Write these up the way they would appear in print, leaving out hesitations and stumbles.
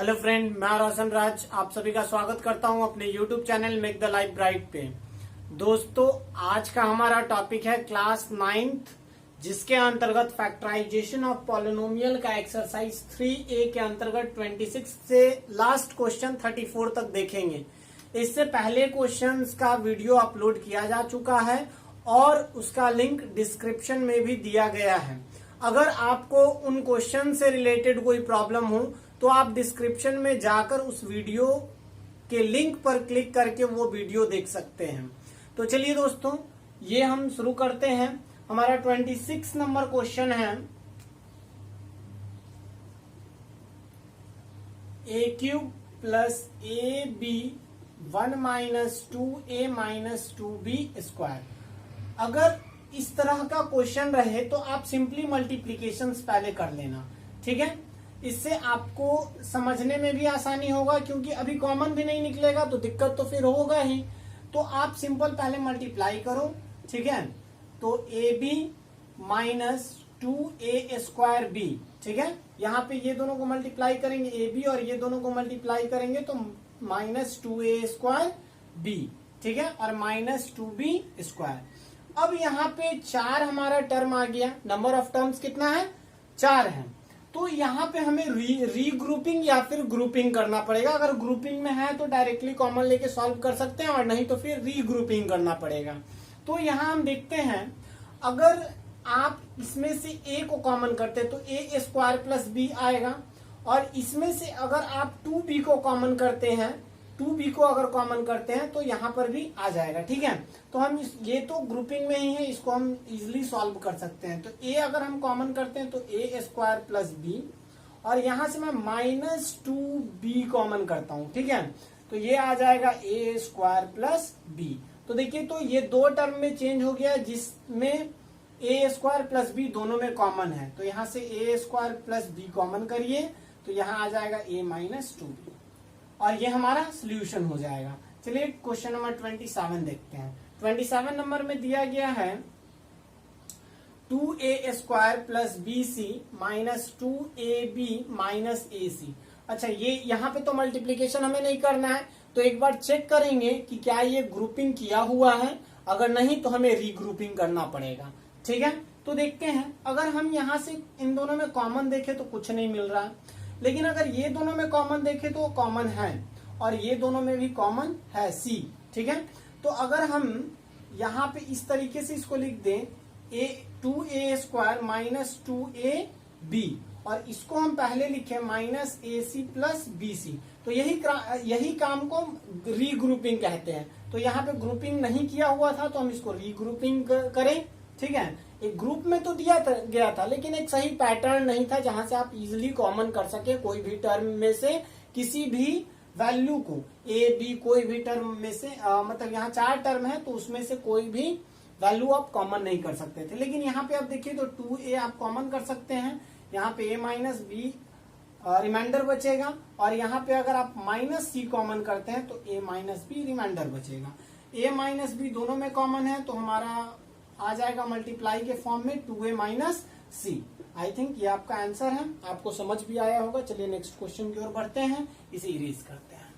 Hello friend, मैं रोशन राज आप सभी का स्वागत करता हूं अपने YouTube channel make the life bright पे। दोस्तों, आज का हमारा टॉपिक है क्लास 9th, जिसके अंतर्गत फैक्टराइजेशन ऑफ पॉलिनोमियल का एक्सरसाइज 3A के अंतर्गत 26 से लास्ट क्वेश्चन 34 तक देखेंगे। इससे पहले क्वेश्चंस का वीडियो अपलोड किया जा चुका है और उसका लिंक डिस्क्रिप्शन में भी दिया गया है। अगर आपको उन क्वेश्चन से रिलेटेड कोई प्रॉब्लम हो तो आप डिस्क्रिप्शन में जाकर उस वीडियो के लिंक पर क्लिक करके वो वीडियो देख सकते हैं। तो चलिए दोस्तों, ये हम शुरू करते हैं। हमारा 26 नंबर क्वेश्चन है, a cube plus A b 1 minus 2a minus 2b square. अगर इस तरह का क्वेश्चन रहे तो आप सिंपली मल्टीप्लीकेशंस पहले कर लेना, ठीक है। इससे आपको समझने में भी आसानी होगा, क्योंकि अभी कॉमन भी नहीं निकलेगा तो दिक्कत तो फिर होगा ही। तो आप सिंपल पहले मल्टीप्लाई करो, ठीक है। तो A B minus 2a square B, ठीक है। यहाँ पे ये दोनों को मल्टीप्लाई करेंगे ए बी, और ये दोनों को मल्टीप्लाई करेंगे तो माइनस 2a स्क्वायर बी, ठीक है, और माइनस 2b स्क्वायर। अब यहाँ पे 4 हमारा टर्म आ गया। नंबर ऑफ टर्म्स कितना है? 4 है। तो यहाँ पे हमें रीग्रुपिंग या फिर ग्रुपिंग करना पड़ेगा। अगर ग्रुपिंग में है तो डायरेक्टली कॉमन लेके सॉल्व कर सकते हैं, और नहीं तो फिर रीग्रुपिंग करना पड़ेगा। तो यहाँ हम देखते हैं, अगर आप इसमें से a को कॉमन करते हैं तो a स्क्वायर प्लस b आएगा, और इसमें से अगर आप 2b को कॉमन करते हैं, 2b को अगर कॉमन करते हैं तो यहाँ पर भी आ जाएगा, ठीक है। तो हम ये तो ग्रुपिंग में ही है, इसको हम इजिली सॉल्व कर सकते हैं। तो a अगर हम कॉमन करते हैं तो a स्क्वायर प्लस b, और यहाँ से मैं माइनस 2b कॉमन करता हूँ, ठीक है। तो ये आ जाएगा a स्क्वायर प्लस b। तो देखिए, तो ये दो टर्म में चेंज हो गया, जिसमें a स्क्वायर प्लस b दोनों में कॉमन है। तो यहाँ से a square plus b common करिए तो यहाँ आ जाएगा a माइनस 2b, और ये हमारा सोल्यूशन हो जाएगा। चलिए क्वेश्चन नंबर 27 देखते हैं। 27 नंबर में दिया गया है 2a स्क्वायर plus B C minus 2ab minus ac। अच्छा, ये यहाँ पे तो मल्टीप्लीकेशन हमें नहीं करना है, तो एक बार चेक करेंगे कि क्या ये ग्रुपिंग किया हुआ है। अगर नहीं तो हमें रीग्रुपिंग करना पड़ेगा, ठीक है। तो देखते हैं, अगर हम यहाँ से इन दोनों में कॉमन देखें तो कुछ नहीं मिल रहा, लेकिन अगर ये दोनों में कॉमन देखें तो कॉमन है, और ये दोनों में भी कॉमन है c, ठीक है। तो अगर हम यहाँ पे इस तरीके से इसको लिख दें, 2a स्क्वायर माइनस 2ab, और इसको हम पहले लिखे माइनस ac प्लस bc, तो यही काम को रीग्रुपिंग कहते हैं। तो यहाँ पे ग्रुपिंग नहीं किया हुआ था तो हम इसको रीग्रुपिंग करें, ठीक है। एक ग्रुप में तो दिया गया था, लेकिन एक सही पैटर्न नहीं था जहां से आप इजीली कॉमन कर सके कोई भी टर्म में से किसी भी वैल्यू को। ए बी कोई भी टर्म में से मतलब यहाँ 4 टर्म है तो उसमें से कोई भी वैल्यू आप कॉमन नहीं कर सकते थे। लेकिन यहाँ पे आप देखिए तो 2a आप कॉमन कर सकते हैं, यहाँ पे a माइनस बी रिमाइंडर बचेगा, और यहाँ पे अगर आप माइनस सी कॉमन करते हैं तो a माइनस बी रिमाइंडर बचेगा। a माइनस बी दोनों में कॉमन है तो हमारा आ जाएगा मल्टीप्लाई के फॉर्म में 2a minus C. I think ये आपका आंसर है, आपको समझ भी आया होगा। चलिए नेक्स्ट क्वेश्चन की ओर बढ़ते हैं, इसे इरेज करते हैं।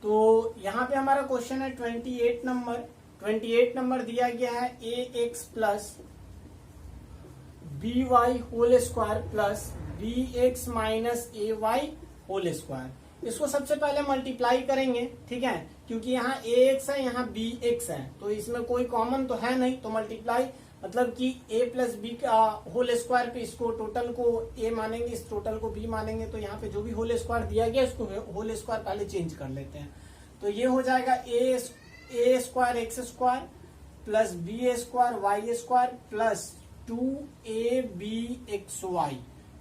तो यहाँ पे हमारा क्वेश्चन है 28 नंबर। 28 नंबर दिया गया है ax plus by whole square plus bx minus ay whole square. इसको सबसे पहले मल्टीप्लाई करेंगे, ठीक है, क्योंकि यहाँ ax है, यहाँ bx है, तो इसमें कोई कॉमन तो है नहीं। तो मल्टीप्लाई मतलब कि a प्लस बी का होल स्क्वायर पे इसको टोटल को a मानेंगे, इस टोटल को b मानेंगे। तो यहाँ पे जो भी होल स्क्वायर दिया गया इसको होल स्क्वायर पहले चेंज कर लेते हैं। तो ये हो जाएगा a square x square plus B square Y square plus 2abxy,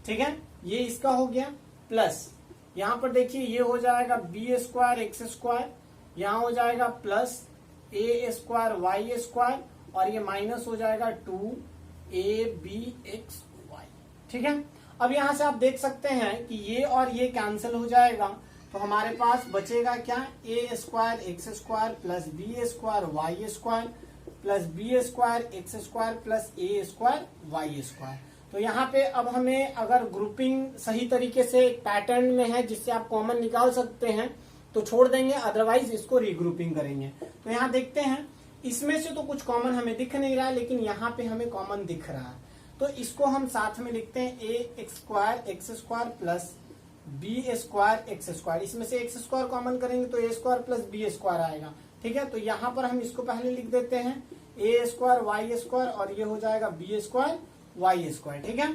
ठीक है। ये इसका हो गया, प्लस यहाँ पर देखिए ये हो जाएगा बी स्क्वायर एक्स स्क्वायर, यहाँ हो जाएगा plus a square Y square, और ये माइनस हो जाएगा 2abxy, ठीक है। अब यहाँ से आप देख सकते हैं कि ये और ये कैंसिल हो जाएगा, तो हमारे पास बचेगा क्या, a square x square plus B square Y square plus B square x square plus A square Y square. तो यहाँ पे अब हमें अगर ग्रुपिंग सही तरीके से पैटर्न में है जिससे आप कॉमन निकाल सकते हैं तो छोड़ देंगे, अदरवाइज इसको रीग्रुपिंग करेंगे। तो यहाँ देखते हैं, इसमें से तो कुछ कॉमन हमें दिख नहीं रहा है, लेकिन यहाँ पे हमें कॉमन दिख रहा है। तो इसको हम साथ में लिखते हैं a x square plus B square x square. इसमें से एक्स स्क्वायर कॉमन करेंगे तो ए स्क्वायर प्लस बी स्क्वायर आएगा। ठीक है, तो यहाँ पर हम इसको पहले लिख देते हैं ए स्क्वायर वाई स्क्वायर और ये हो जाएगा बी स्क्वायर वाई स्क्वायर। ठीक है,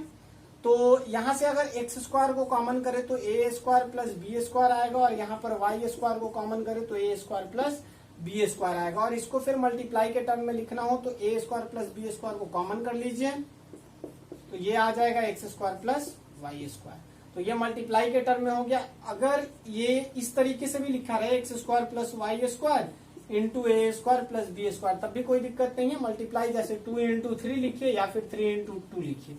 तो यहाँ से अगर एक्स स्क्वायर को कॉमन करे तो ए स्क्वायर प्लस बी स्क्वायर आएगा और यहाँ पर वाई स्क्वायर को कॉमन करे तो ए स्क्वायर प्लस बी स्क्वायर आएगा। और इसको फिर मल्टीप्लाई के टर्म में लिखना हो तो ए स्क्वायर प्लस बी स्क्वायर को कॉमन कर लीजिए, तो ये आ जाएगा X square plus Y square. तो ये मल्टीप्लाई के टर्म में हो गया। अगर ये इस तरीके से भी लिखा रहे x square plus Y square into a square plus B square तब भी कोई दिक्कत नहीं है। मल्टीप्लाई जैसे 2 इंटू 3 लिखिए या फिर 3 इंटू 2 लिखिए।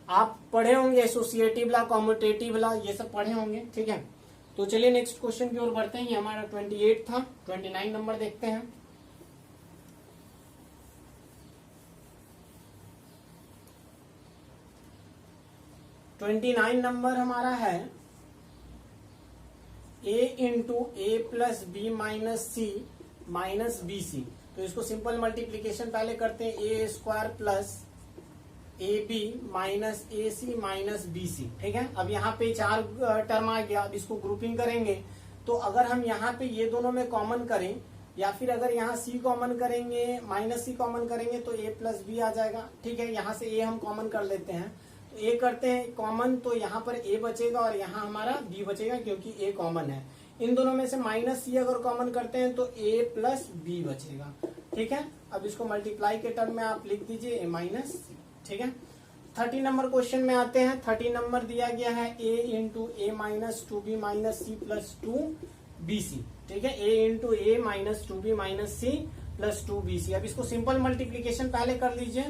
आप पढ़े होंगे एसोसिएटिव ला, कॉम्यूटेटिव ला, ये सब पढ़े होंगे। ठीक है, तो चलिए नेक्स्ट क्वेश्चन की ओर बढ़ते हैं। ये हमारा 28 था, 29 नंबर देखते हैं। नंबर हमारा है a into a plus b minus c minus b c. तो इसको सिंपल मल्टीप्लीकेशन पहले करते हैं, a square plus A B minus A c minus b c. ठीक है, अब यहाँ पे 4 टर्म आ गया। अब इसको ग्रुपिंग करेंगे तो अगर हम यहाँ पे ये दोनों में कॉमन करें या फिर अगर यहाँ सी कॉमन करेंगे माइनस सी कॉमन करेंगे तो ए प्लस बी आ जाएगा। ठीक है, यहाँ से ए हम कॉमन कर लेते हैं, तो ए करते हैं कॉमन, तो यहाँ पर ए बचेगा और यहाँ हमारा बी बचेगा क्योंकि ए कॉमन है। इन दोनों में से माइनस सी अगर कॉमन करते हैं तो ए प्लस बी बचेगा। ठीक है, अब इसको मल्टीप्लाई के टर्म में आप लिख दीजिए ए माइनस सी। ठीक है, 30 नंबर क्वेश्चन में आते हैं। 30 नंबर दिया गया है a into A minus 2b minus C plus 2bc। ठीक है, a into A minus 2b minus C plus 2bc। अब इसको सिंपल मल्टीप्लीकेशन पहले कर लीजिए,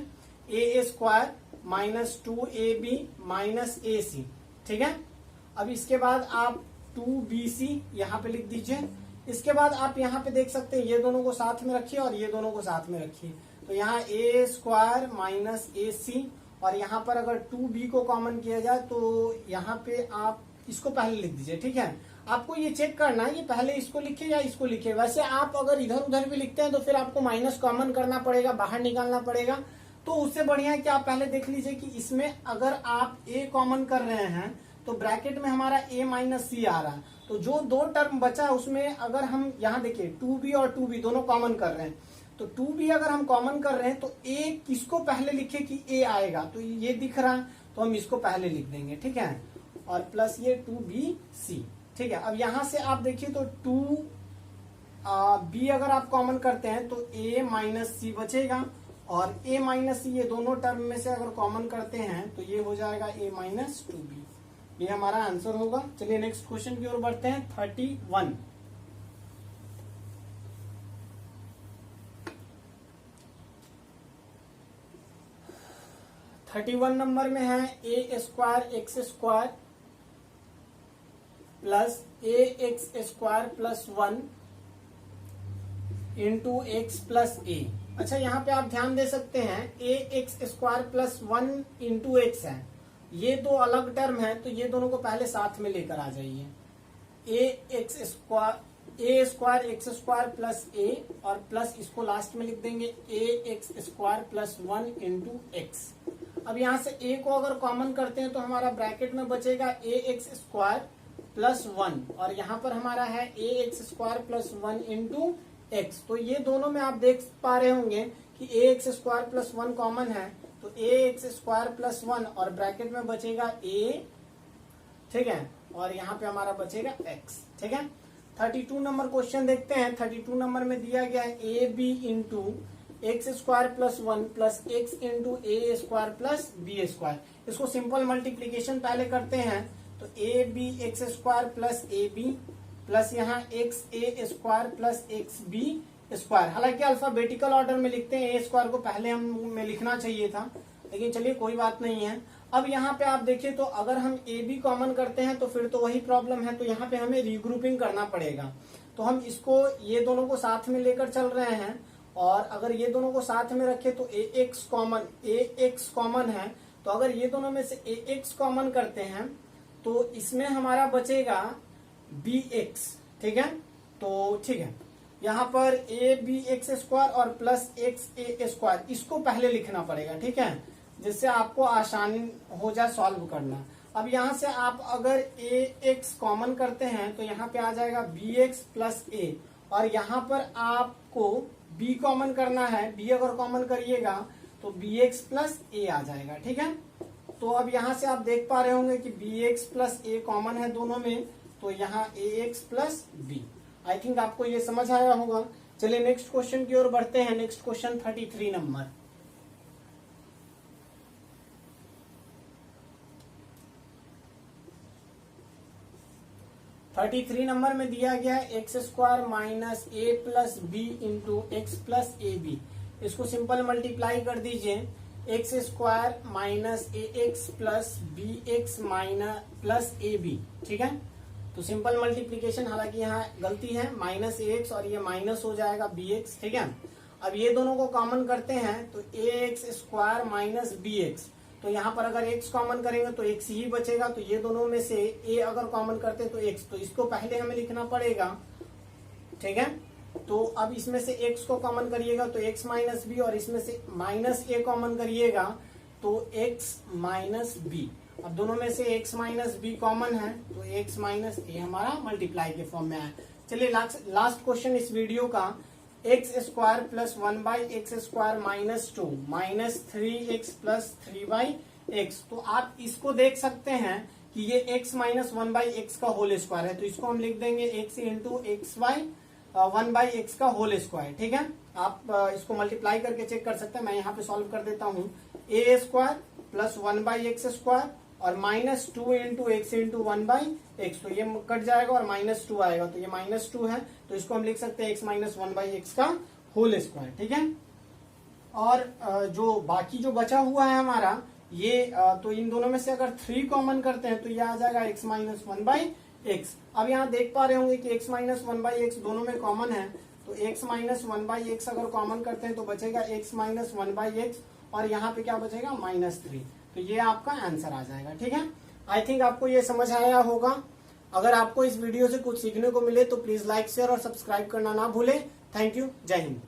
A square minus 2ab minus A C. ठीक है, अब इसके बाद आप 2bc यहाँ पे लिख दीजिए। इसके बाद आप यहाँ पे देख सकते हैं ये दोनों को साथ में रखिए और ये दोनों को साथ में रखिए। तो यहाँ ए स्क्वायर माइनस ए सी और यहाँ पर अगर 2b को कॉमन किया जाए तो यहाँ पे आप इसको पहले लिख दीजिए। ठीक है, आपको ये चेक करना है ये पहले इसको लिखे या इसको लिखे। वैसे आप अगर इधर उधर भी लिखते हैं तो फिर आपको माइनस कॉमन करना पड़ेगा, बाहर निकालना पड़ेगा। तो उससे बढ़िया है कि आप पहले देख लीजिए कि इसमें अगर आप a कॉमन कर रहे हैं तो ब्रैकेट में हमारा a माइनस सी आ रहा है। तो जो 2 टर्म बचा उसमें अगर हम यहाँ देखिए 2b और 2b दोनों कॉमन कर रहे हैं, तो 2b अगर हम कॉमन कर रहे हैं तो a किसको पहले लिखे कि a आएगा, तो ये दिख रहा है तो हम इसको पहले लिख देंगे। ठीक है, और प्लस ये 2bc। ठीक है, अब यहाँ से आप देखिए तो 2b अगर आप कॉमन करते हैं तो a माइनस सी बचेगा और a माइनस सी ये दोनों टर्म में से अगर कॉमन करते हैं तो ये हो जाएगा a माइनस 2b। ये हमारा आंसर होगा। चलिए नेक्स्ट क्वेश्चन की ओर बढ़ते हैं। 31 नंबर में है a square x square plus a x square plus 1 into x plus a. अच्छा, यहाँ पे आप ध्यान दे सकते हैं a x square plus 1 into x है, ये दो अलग टर्म है तो ये दोनों को पहले साथ में लेकर आ जाइए। A square x square plus a और प्लस इसको लास्ट में लिख देंगे a x square plus 1 into x. अब यहाँ से a को अगर कॉमन करते हैं तो हमारा ब्रैकेट में बचेगा ए एक्स स्क्वायर प्लस 1 और यहाँ पर हमारा है a x square plus 1 into x. तो ये दोनों में आप देख पा रहे होंगे कि ए एक्स स्क्वायर प्लस 1 कॉमन है तो ए एक्स स्क्वायर प्लस 1 और ब्रैकेट में बचेगा a। ठीक है, और यहाँ पे हमारा बचेगा x। ठीक है, 32 नंबर क्वेश्चन देखते हैं। 32 नंबर में दिया गया है a b into x square plus 1 plus x into a square plus B square. इसको सिंपल मल्टीप्लीकेशन पहले करते हैं तो ए बी एक्स स्क्वायर प्लस ए बी प्लस यहाँ x a square plus x b square. हालांकि अल्फाबेटिकल ऑर्डर में लिखते हैं, ए स्क्वायर को पहले हमें लिखना चाहिए था, लेकिन चलिए कोई बात नहीं है। अब यहाँ पे आप देखिए तो अगर हम ए बी कॉमन करते हैं तो फिर तो वही प्रॉब्लम है, तो यहाँ पे हमें रीग्रुपिंग करना पड़ेगा। तो हम इसको ये दोनों को साथ में लेकर चल रहे हैं और अगर ये दोनों को साथ में रखे तो ax कॉमन है। तो अगर ये दोनों में से ax कॉमन करते हैं तो इसमें हमारा बचेगा bx। ठीक है, तो ठीक है, यहाँ पर abx² और प्लस xa², इसको पहले लिखना पड़ेगा। ठीक है, जिससे आपको आसानी हो जाए सॉल्व करना। अब यहाँ से आप अगर ax कॉमन करते हैं तो यहाँ पे आ जाएगा bx प्लस a, और यहाँ पर आपको b कॉमन करना है। b अगर कॉमन करिएगा तो bx प्लस a आ जाएगा। ठीक है, तो अब यहाँ से आप देख पा रहे होंगे कि bx प्लस a कॉमन है दोनों में, तो यहाँ ax plus b। I think आपको ये समझ आया होगा। चलिए नेक्स्ट क्वेश्चन की ओर बढ़ते हैं। Next question 33 number. नंबर में दिया गया है x² minus a plus B into x plus A B. इसको सिंपल मल्टीप्लाई कर दीजिए। x² minus A X plus B X minus plus A B. ठीक है, तो सिंपल मल्टीप्लीकेशन, हालांकि यहाँ गलती है, माइनस ए एक्स और ये माइनस हो जाएगा बी एक्स। ठीक है, अब ये दोनों को कॉमन करते हैं तो ax² माइनस बी एक्स, तो यहाँ पर अगर x कॉमन करेंगे तो x ही बचेगा। तो ये दोनों में से a अगर कॉमन करते तो x, तो इसको पहले हमें लिखना पड़ेगा। ठीक है, तो अब इसमें से x को कॉमन करिएगा तो x माइनस बी, और इसमें से माइनस a कॉमन करिएगा तो x माइनस बी। अब दोनों में से x माइनस बी कॉमन है तो x माइनस a हमारा मल्टीप्लाई के फॉर्म में आया। चलिए लास्ट क्वेश्चन इस वीडियो का, x² plus 1/x² minus 2 minus 3x plus 3/x। तो आप इसको देख सकते हैं कि ये x माइनस 1/x का होल स्क्वायर है, तो इसको हम लिख देंगे x into x by 1/x का होल स्क्वायर। ठीक है, आप इसको मल्टीप्लाई करके चेक कर सकते हैं। मैं यहाँ पे सॉल्व कर देता हूँ। a² प्लस 1/x² और minus 2 into x into 1/x, तो ये कट जाएगा और माइनस 2 आएगा, तो ये माइनस 2 है, तो इसको हम लिख सकते हैं x माइनस 1/x का होल स्क्वायर। ठीक है, और जो बाकी जो बचा हुआ है हमारा ये, तो इन दोनों में से अगर 3 कॉमन करते हैं तो ये आ जाएगा x माइनस 1/x। अब यहाँ देख पा रहे होंगे कि x माइनस 1/x दोनों में कॉमन है, तो x माइनस 1/x अगर कॉमन करते हैं तो बचेगा x माइनस 1/x, और यहाँ पे क्या बचेगा -3, तो ये आपका आंसर आ जाएगा। ठीक है, आई थिंक आपको ये समझ आया होगा। अगर आपको इस वीडियो से कुछ सीखने को मिले तो प्लीज लाइक शेयर और सब्सक्राइब करना ना भूलें। थैंक यू, जय हिंद।